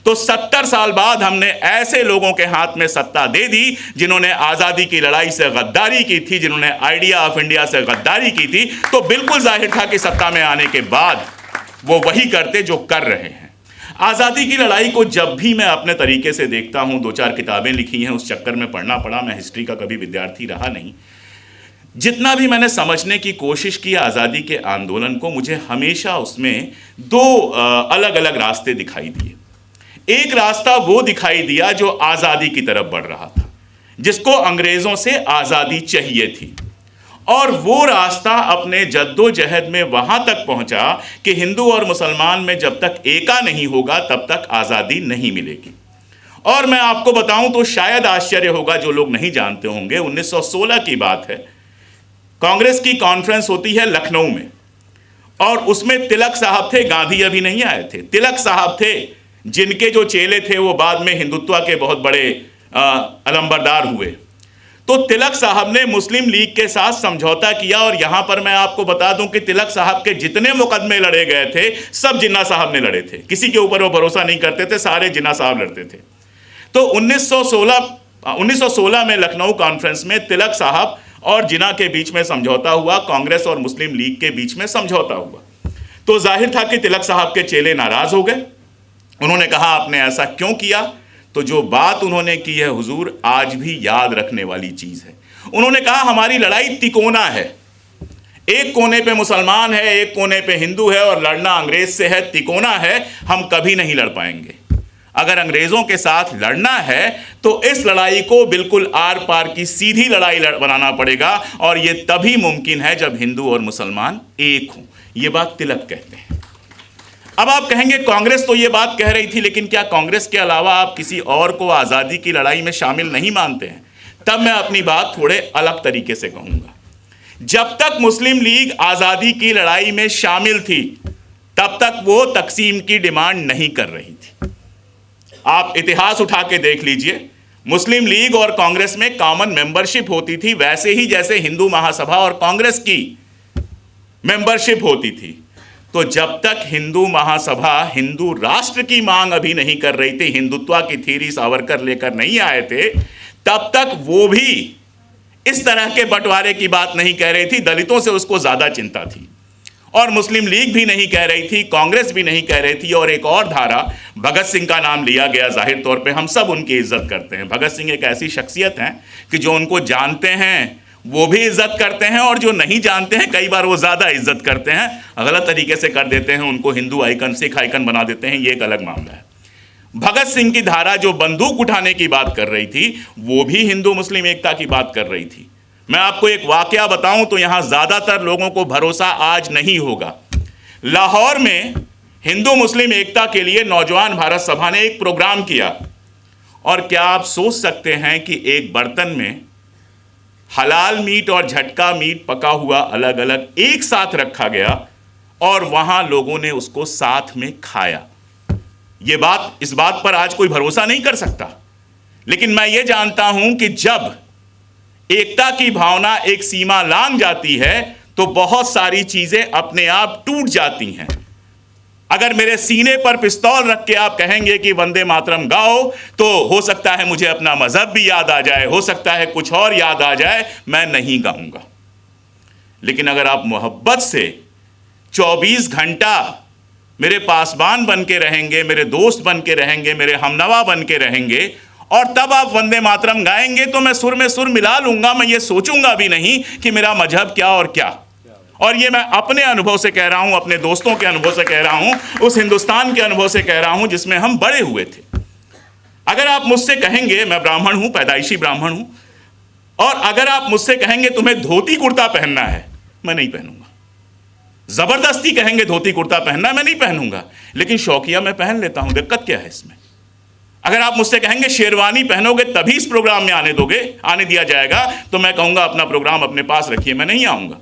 तो 70 साल बाद हमने ऐसे लोगों के हाथ में सत्ता दे दी जिन्होंने आज़ादी की लड़ाई से गद्दारी की थी, जिन्होंने आइडिया ऑफ इंडिया से गद्दारी की थी। तो बिल्कुल जाहिर था कि सत्ता में आने के बाद वो वही करते जो कर रहे हैं। आज़ादी की लड़ाई को जब भी मैं अपने तरीके से देखता हूँ, 2-4 किताबें लिखी हैं, उस चक्कर में पढ़ना पड़ा। मैं हिस्ट्री का कभी विद्यार्थी रहा नहीं। जितना भी मैंने समझने की कोशिश की आज़ादी के आंदोलन को, मुझे हमेशा उसमें 2 अलग अलग रास्ते दिखाई दिए। एक रास्ता वो दिखाई दिया जो आज़ादी की तरफ बढ़ रहा था, जिसको अंग्रेज़ों से आज़ादी चाहिए थी, और वो रास्ता अपने जद्दोजहद में वहाँ तक पहुँचा कि हिंदू और मुसलमान में जब तक एका नहीं होगा तब तक आज़ादी नहीं मिलेगी। और मैं आपको बताऊं तो शायद आश्चर्य होगा, जो लोग नहीं जानते होंगे, 1916 की बात है। कांग्रेस की कॉन्फ्रेंस होती है लखनऊ में, और उसमें तिलक साहब थे, गांधी अभी नहीं आए थे। तिलक साहब थे, जिनके जो चेले थे वो बाद में हिंदुत्व के बहुत बड़े अलंबरदार हुए। तो तिलक साहब ने मुस्लिम लीग के साथ समझौता किया, और यहां पर मैं आपको बता दूं कि तिलक साहब के जितने मुकदमे लड़े गए थे सब जिन्ना साहब ने लड़े थे। किसी के ऊपर वो भरोसा नहीं करते थे, सारे जिन्ना साहब लड़ते थे। तो 1916 में लखनऊ कॉन्फ्रेंस में तिलक साहब और जिन्ना के बीच में समझौता हुआ, कांग्रेस और मुस्लिम लीग के बीच में समझौता हुआ। तो जाहिर था कि तिलक साहब के चेले नाराज हो गए। उन्होंने कहा आपने ऐसा क्यों किया? तो जो बात उन्होंने की है हुजूर, आज भी याद रखने वाली चीज है। उन्होंने कहा हमारी लड़ाई तिकोना है, एक कोने पे मुसलमान है, एक कोने पे हिंदू है, और लड़ना अंग्रेज से है, तिकोना है, हम कभी नहीं लड़ पाएंगे। अगर अंग्रेजों के साथ लड़ना है तो इस लड़ाई को बिल्कुल आर पार की सीधी लड़ाई बनाना पड़ेगा, और यह तभी मुमकिन है जब हिंदू और मुसलमान एक हों। यह बात तिलक कहते हैं। अब आप कहेंगे कांग्रेस तो ये बात कह रही थी, लेकिन क्या कांग्रेस के अलावा आप किसी और को आज़ादी की लड़ाई में शामिल नहीं मानते हैं? तब मैं अपनी बात थोड़े अलग तरीके से कहूँगा। जब तक मुस्लिम लीग आज़ादी की लड़ाई में शामिल थी, तब तक वो तकसीम की डिमांड नहीं कर रही थी। आप इतिहास उठा के देख लीजिए, मुस्लिम लीग और कांग्रेस में कॉमन मेंबरशिप होती थी, वैसे ही जैसे हिंदू महासभा और कांग्रेस की मेंबरशिप होती थी। तो जब तक हिंदू महासभा हिंदू राष्ट्र की मांग अभी नहीं कर रही थी, हिंदुत्व की थीरी सावरकर लेकर नहीं आए थे, तब तक वो भी इस तरह के बंटवारे की बात नहीं कह रही थी। दलितों से उसको ज़्यादा चिंता थी, और मुस्लिम लीग भी नहीं कह रही थी, कांग्रेस भी नहीं कह रही थी। और एक और धारा, भगत सिंह का नाम लिया गया। जाहिर तौर पे हम सब उनकी इज्जत करते हैं। भगत सिंह एक ऐसी शख्सियत हैं कि जो उनको जानते हैं वो भी इज्जत करते हैं, और जो नहीं जानते हैं कई बार वो ज़्यादा इज्जत करते हैं, गलत तरीके से कर देते हैं, उनको हिंदू आइकन सिख आइकन बना देते हैं। ये एक अलग मामला है। भगत सिंह की धारा जो बंदूक उठाने की बात कर रही थी, वो भी हिंदू मुस्लिम एकता की बात कर रही थी। मैं आपको एक वाकया बताऊं तो यहाँ ज़्यादातर लोगों को भरोसा आज नहीं होगा। लाहौर में हिंदू मुस्लिम एकता के लिए नौजवान भारत सभा ने एक प्रोग्राम किया, और क्या आप सोच सकते हैं कि एक बर्तन में हलाल मीट और झटका मीट पका हुआ अलग अलग एक साथ रखा गया, और वहां लोगों ने उसको साथ में खाया। इस बात पर आज कोई भरोसा नहीं कर सकता, लेकिन मैं ये जानता हूं कि जब एकता की भावना एक सीमा लांघ जाती है तो बहुत सारी चीजें अपने आप टूट जाती हैं। अगर मेरे सीने पर पिस्तौल रख के आप कहेंगे कि वंदे मातरम गाओ, तो हो सकता है मुझे अपना मजहब भी याद आ जाए, हो सकता है कुछ और याद आ जाए, मैं नहीं गाऊंगा। लेकिन अगर आप मोहब्बत से 24 घंटा मेरे पासबान बन के रहेंगे, मेरे दोस्त बन के रहेंगे, मेरे हमनवा बन के रहेंगे, और तब आप वंदे मातरम गाएंगे, तो मैं सुर में सुर मिला लूंगा। मैं ये सोचूंगा भी नहीं कि मेरा मजहब क्या और क्या। और ये मैं अपने अनुभव से कह रहा हूं, अपने दोस्तों के अनुभव से कह रहा हूं, उस हिंदुस्तान के अनुभव से कह रहा हूं जिसमें हम बड़े हुए थे। अगर आप मुझसे कहेंगे, मैं ब्राह्मण हूं, पैदाइशी ब्राह्मण हूं, और अगर आप मुझसे कहेंगे तुम्हें धोती कुर्ता पहनना है, मैं नहीं पहनूंगा। जबरदस्ती कहेंगे धोती कुर्ता पहनना है, मैं नहीं पहनूंगा, लेकिन शौकिया मैं पहन लेता हूं। दिक्कत क्या है इसमें? अगर आप मुझसे कहेंगे शेरवानी पहनोगे तभी इस प्रोग्राम में आने दिया जाएगा, तो मैं कहूंगा अपना प्रोग्राम अपने पास रखिए, मैं नहीं आऊंगा।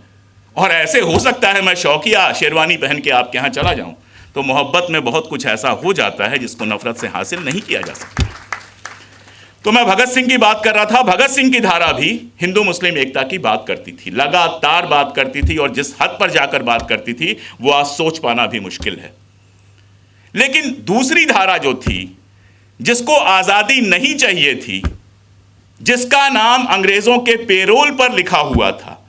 और ऐसे हो सकता है मैं शौकिया शेरवानी पहन के आपके यहाँ चला जाऊं। तो मोहब्बत में बहुत कुछ ऐसा हो जाता है जिसको नफरत से हासिल नहीं किया जा सकता। तो मैं भगत सिंह की बात कर रहा था। भगत सिंह की धारा भी हिंदू मुस्लिम एकता की बात करती थी, लगातार बात करती थी, और जिस हद पर जाकर बात करती थी वो आज सोच पाना भी मुश्किल है। लेकिन दूसरी धारा जो थी, जिसको आजादी नहीं चाहिए थी, जिसका नाम अंग्रेजों के पेरोल पर लिखा हुआ था,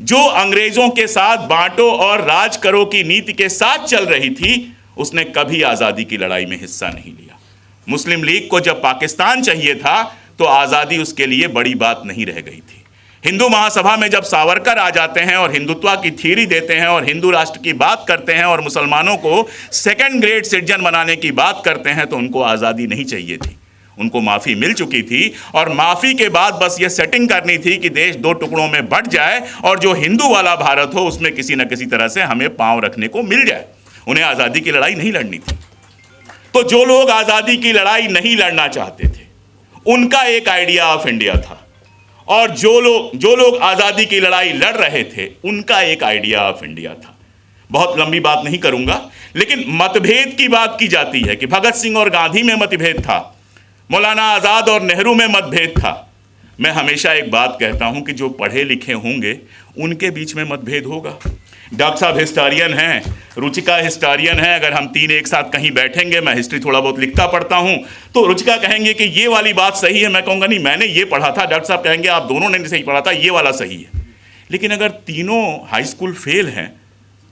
जो अंग्रेजों के साथ बांटो और राज करो की नीति के साथ चल रही थी, उसने कभी आजादी की लड़ाई में हिस्सा नहीं लिया। मुस्लिम लीग को जब पाकिस्तान चाहिए था तो आजादी उसके लिए बड़ी बात नहीं रह गई थी। हिंदू महासभा में जब सावरकर आ जाते हैं और हिंदुत्व की थ्योरी देते हैं और हिंदू राष्ट्र की बात करते हैं और मुसलमानों को सेकंड ग्रेड सिटीजन बनाने की बात करते हैं, तो उनको आज़ादी नहीं चाहिए थी, उनको माफ़ी मिल चुकी थी और माफ़ी के बाद बस ये सेटिंग करनी थी कि देश दो टुकड़ों में बंट जाए और जो हिंदू वाला भारत हो उसमें किसी न किसी तरह से हमें पांव रखने को मिल जाए। उन्हें आज़ादी की लड़ाई नहीं लड़नी थी। तो जो लोग आज़ादी की लड़ाई नहीं लड़ना चाहते थे, उनका एक आइडिया ऑफ इंडिया था, और जो लोग आज़ादी की लड़ाई लड़ रहे थे, उनका एक आइडिया ऑफ इंडिया था। बहुत लंबी बात नहीं करूंगा, लेकिन मतभेद की बात की जाती है कि भगत सिंह और गांधी में मतभेद था, मौलाना आज़ाद और नेहरू में मतभेद था। मैं हमेशा एक बात कहता हूं कि जो पढ़े लिखे होंगे उनके बीच में मतभेद होगा। डॉक्टर साहब हिस्टोरियन हैं, रुचिका हिस्टोरियन है, अगर हम तीन एक साथ कहीं बैठेंगे, मैं हिस्ट्री थोड़ा बहुत लिखता पढ़ता हूं, तो रुचिका कहेंगे कि ये वाली बात सही है, मैं कहूँगा नहीं मैंने ये पढ़ा था, डॉक्टर साहब कहेंगे आप दोनों ने सही पढ़ा था, ये वाला सही है। लेकिन अगर तीनों हाई स्कूल फेल हैं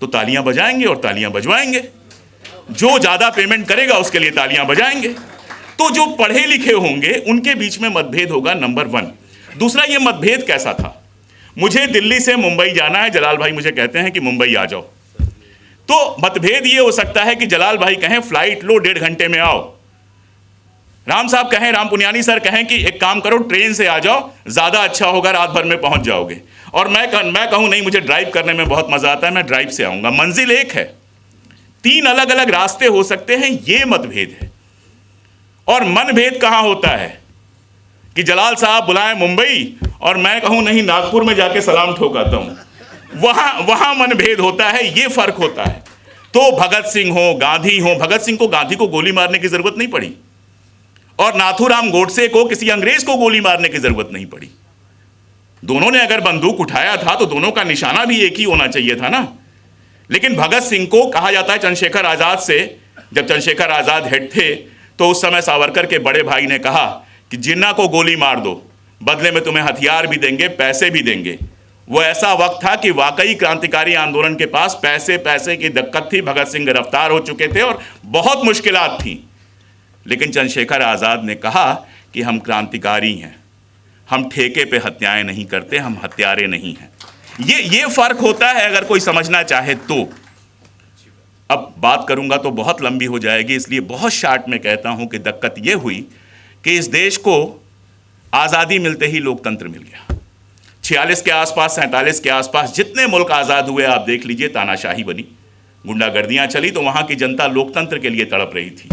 तो तालियां बजाएंगे और तालियां बजवाएंगे, जो ज़्यादा पेमेंट करेगा उसके लिए तालियां बजाएंगे। तो जो पढ़े लिखे होंगे उनके बीच में मतभेद होगा, नंबर 1। दूसरा, ये मतभेद कैसा था? मुझे दिल्ली से मुंबई जाना है, जलाल भाई मुझे कहते हैं कि मुंबई आ जाओ, तो मतभेद ये हो सकता है कि जलाल भाई कहें फ्लाइट लो 1.5 घंटे में आओ, राम साहब कहें, राम पुनियानी सर कहें कि एक काम करो ट्रेन से आ जाओ, ज़्यादा अच्छा होगा, रात भर में पहुंच जाओगे, और मैं कहूं नहीं मुझे ड्राइव करने में बहुत मज़ा आता है, मैं ड्राइव से आऊँगा। मंजिल एक है, 3 अलग अलग रास्ते हो सकते हैं, ये मतभेद है। और मनभेद कहाँ होता है कि जलाल साहब बुलाएं मुंबई और मैं कहूं नहीं नागपुर में जाके सलाम ठोकाता हूं, वहां मनभेद होता है, ये फर्क होता है। तो भगत सिंह हो, गांधी हो, भगत सिंह को गांधी को गोली मारने की जरूरत नहीं पड़ी और नाथूराम गोडसे को किसी अंग्रेज को गोली मारने की जरूरत नहीं पड़ी। दोनों ने अगर बंदूक उठाया था तो दोनों का निशाना भी एक ही होना चाहिए था ना। लेकिन भगत सिंह को कहा जाता है चंद्रशेखर आजाद से, जब चंद्रशेखर आजाद हेड थे तो उस समय सावरकर के बड़े भाई ने कहा कि जिन्ना को गोली मार दो, बदले में तुम्हें हथियार भी देंगे, पैसे भी देंगे। वो ऐसा वक्त था कि वाकई क्रांतिकारी आंदोलन के पास पैसे की दिक्कत थी, भगत सिंह गिरफ्तार हो चुके थे और बहुत मुश्किलात थी। लेकिन चंद्रशेखर आज़ाद ने कहा कि हम क्रांतिकारी हैं, हम ठेके पे हत्याएं नहीं करते, हम हत्यारे नहीं हैं। ये फर्क होता है अगर कोई समझना चाहे तो। अब बात करूंगा तो बहुत लंबी हो जाएगी, इसलिए बहुत शार्ट में कहता हूं कि दिक्कत ये हुई कि इस देश को आज़ादी मिलते ही लोकतंत्र मिल गया। 46 के आसपास, 47 के आसपास जितने मुल्क आज़ाद हुए आप देख लीजिए, तानाशाही बनी, गुंडागर्दियां चली, तो वहां की जनता लोकतंत्र के लिए तड़प रही थी।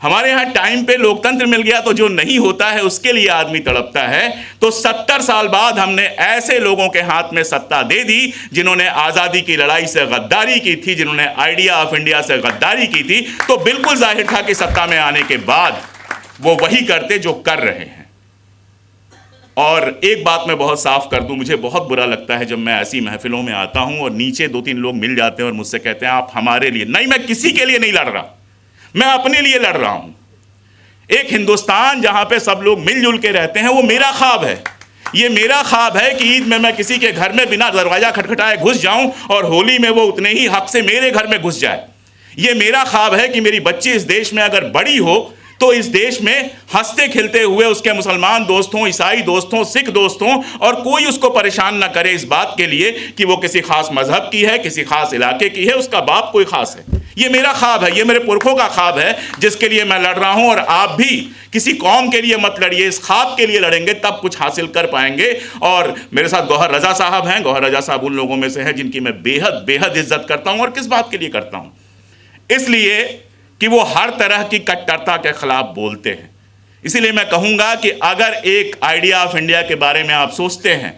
हमारे यहाँ टाइम पे लोकतंत्र मिल गया तो जो नहीं होता है उसके लिए आदमी तड़पता है। तो 70 साल बाद हमने ऐसे लोगों के हाथ में सत्ता दे दी जिन्होंने आज़ादी की लड़ाई से गद्दारी की थी, जिन्होंने आइडिया ऑफ इंडिया से गद्दारी की थी। तो बिल्कुल जाहिर था कि सत्ता में आने के बाद वो वही करते जो कर रहे हैं। और एक बात मैं बहुत साफ कर दूं, मुझे बहुत बुरा लगता है जब मैं ऐसी महफिलों में आता हूं और नीचे 2-3 लोग मिल जाते हैं और मुझसे कहते हैं आप हमारे लिए। नहीं, मैं किसी के लिए नहीं लड़ रहा, मैं अपने लिए लड़ रहा हूं। एक हिंदुस्तान जहां पे सब लोग मिलजुल के रहते हैं, वो मेरा ख्वाब है। ये मेरा ख्वाब है कि ईद में मैं किसी के घर में बिना दरवाजा खटखटाए घुस जाऊं और होली में वो उतने ही हक से मेरे घर में घुस जाए। ये मेरा ख्वाब है कि मेरी बच्ची इस देश में अगर बड़ी हो तो इस देश में हंसते खिलते हुए उसके मुसलमान दोस्तों, ईसाई दोस्तों, सिख दोस्तों, और कोई उसको परेशान ना करे इस बात के लिए कि वो किसी खास मजहब की है, किसी खास इलाके की है, उसका बाप कोई खास है। ये मेरा ख्वाब है, ये मेरे पुरखों का ख्वाब है जिसके लिए मैं लड़ रहा हूं। और आप भी किसी कौम के लिए मत लड़िए, इस ख्वाब के लिए लड़ेंगे तब कुछ हासिल कर पाएंगे। और मेरे साथ गौहर रजा साहब हैं। गौहर रजा साहब उन लोगों में से हैं जिनकी मैं बेहद इज्जत करता हूं। और किस बात के लिए करता हूं? इसलिए कि वो हर तरह की कट्टरता के खिलाफ बोलते हैं। इसीलिए मैं कहूंगा कि अगर एक आइडिया ऑफ इंडिया के बारे में आप सोचते हैं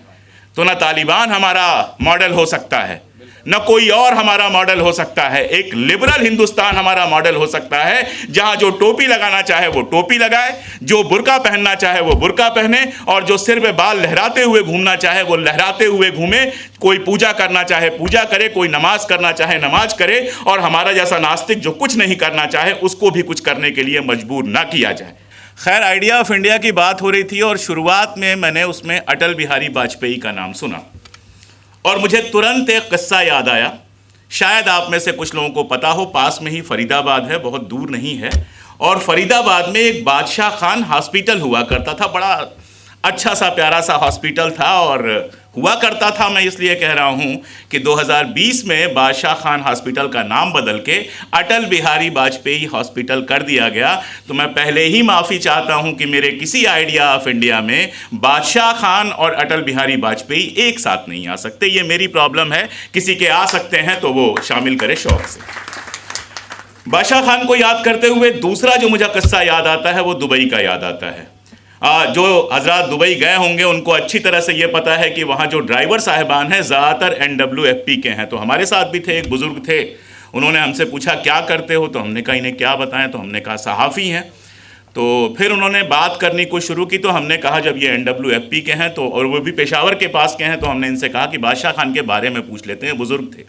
तो ना तालिबान हमारा मॉडल हो सकता है, न कोई और हमारा मॉडल हो सकता है। एक लिबरल हिंदुस्तान हमारा मॉडल हो सकता है, जहां जो टोपी लगाना चाहे वो टोपी लगाए, जो बुर्का पहनना चाहे वो बुर्का पहने, और जो सिर पे बाल लहराते हुए घूमना चाहे वो लहराते हुए घूमे। कोई पूजा करना चाहे पूजा करे, कोई नमाज करना चाहे नमाज करे, और हमारा जैसा नास्तिक जो कुछ नहीं करना चाहे उसको भी कुछ करने के लिए मजबूर ना किया जाए। खैर, आइडिया ऑफ इंडिया की बात हो रही थी और शुरुआत में मैंने उसमें अटल बिहारी वाजपेयी का नाम सुना और मुझे तुरंत एक किस्सा याद आया। शायद आप में से कुछ लोगों को पता हो, पास में ही फरीदाबाद है, बहुत दूर नहीं है। और फरीदाबाद में एक बादशाह खान हॉस्पिटल हुआ करता था। बड़ा अच्छा सा प्यारा सा हॉस्पिटल था, और हुआ करता था मैं इसलिए कह रहा हूँ कि 2020 में बादशाह खान हॉस्पिटल का नाम बदल के अटल बिहारी वाजपेयी हॉस्पिटल कर दिया गया। तो मैं पहले ही माफ़ी चाहता हूँ कि मेरे किसी आइडिया ऑफ इंडिया में बादशाह खान और अटल बिहारी वाजपेयी एक साथ नहीं आ सकते। ये मेरी प्रॉब्लम है। किसी के आ सकते हैं तो वो शामिल करे शौक से। बादशाह खान को याद करते हुए दूसरा जो मुझे किस्सा याद आता है वो दुबई का याद आता है। जो हजरात दुबई गए होंगे उनको अच्छी तरह से ये पता है कि वहाँ जो ड्राइवर साहिबान हैं ज़्यादातर NWFP के हैं। तो हमारे साथ भी थे, एक बुज़ुर्ग थे, उन्होंने हमसे पूछा क्या करते हो, तो हमने कहा इन्हें क्या बताएं, तो हमने कहा सहाफ़ी हैं। तो फिर उन्होंने बात करनी को शुरू की, तो हमने कहा जब ये NWFP के हैं तो, और वो भी पेशावर के पास के हैं, तो हमने इनसे कहा कि बादशाह खान के बारे में पूछ लेते हैं। बुज़ुर्ग थे,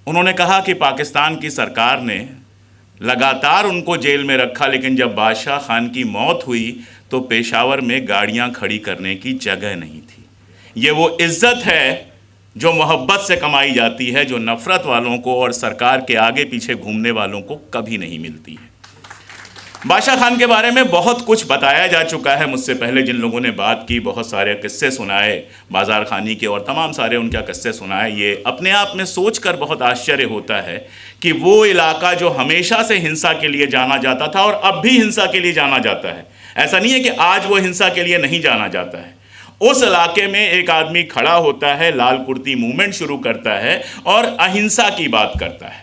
उन्होंने कहा कि पाकिस्तान की सरकार ने लगातार उनको जेल में रखा, लेकिन जब बादशाह खान की मौत हुई तो पेशावर में गाड़ियां खड़ी करने की जगह नहीं थी। ये वो इज्जत है जो मोहब्बत से कमाई जाती है, जो नफ़रत वालों को और सरकार के आगे पीछे घूमने वालों को कभी नहीं मिलती है। बादशाह खान के बारे में बहुत कुछ बताया जा चुका है मुझसे पहले जिन लोगों ने बात की, बहुत सारे किस्से सुनाए बाजार खानी के और तमाम सारे उनके किस्से सुनाए। ये अपने आप में सोचकर बहुत आश्चर्य होता है कि वो इलाका जो हमेशा से हिंसा के लिए जाना जाता था और अब भी हिंसा के लिए जाना जाता है, ऐसा नहीं है कि आज वो हिंसा के लिए नहीं जाना जाता है, उस इलाके में एक आदमी खड़ा होता है, लाल कुर्ती मूवमेंट शुरू करता है और अहिंसा की बात करता है।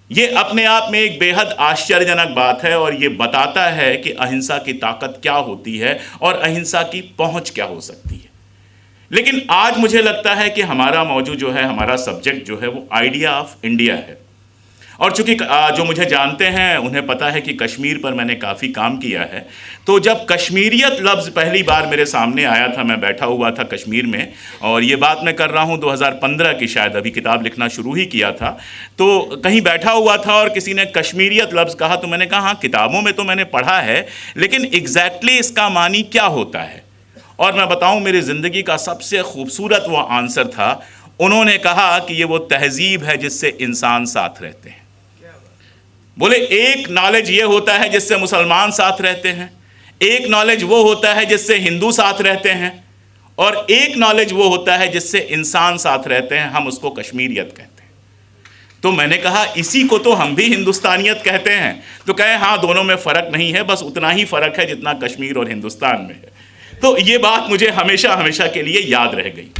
ये अपने आप में एक बेहद आश्चर्यजनक बात है और ये बताता है कि अहिंसा की ताकत क्या होती है और अहिंसा की पहुंच क्या हो सकती है। लेकिन आज मुझे लगता है कि हमारा मौजू जो है, हमारा सब्जेक्ट जो है वो आइडिया ऑफ इंडिया है। और चूंकि जो मुझे जानते हैं उन्हें पता है कि कश्मीर पर मैंने काफ़ी काम किया है। तो जब कश्मीरियत लफ्ज़ पहली बार मेरे सामने आया था, मैं बैठा हुआ था कश्मीर में, और ये बात मैं कर रहा हूँ 2015 की, शायद अभी किताब लिखना शुरू ही किया था। तो कहीं बैठा हुआ था और किसी ने कश्मीरियत लफ्ज़ कहा, तो मैंने कहा हाँ, किताबों में तो मैंने पढ़ा है, लेकिन एग्जैक्टली इसका मानी क्या होता है। और मैं बताऊँ, मेरी ज़िंदगी का सबसे खूबसूरत वो आंसर था। उन्होंने कहा कि ये वो तहज़ीब है जिससे इंसान साथ रहते हैं। बोले एक नॉलेज ये होता है जिससे मुसलमान साथ रहते हैं, एक नॉलेज वो होता है जिससे हिंदू साथ रहते हैं, और एक नॉलेज वो होता है जिससे इंसान साथ रहते हैं। हम उसको कश्मीरियत कहते हैं। तो मैंने कहा इसी को तो हम भी हिंदुस्तानियत कहते हैं। तो कहे हाँ, दोनों में फ़र्क नहीं है, बस उतना ही फ़र्क है जितना कश्मीर और हिंदुस्तान में है। तो ये बात मुझे हमेशा हमेशा के लिए याद रह गई।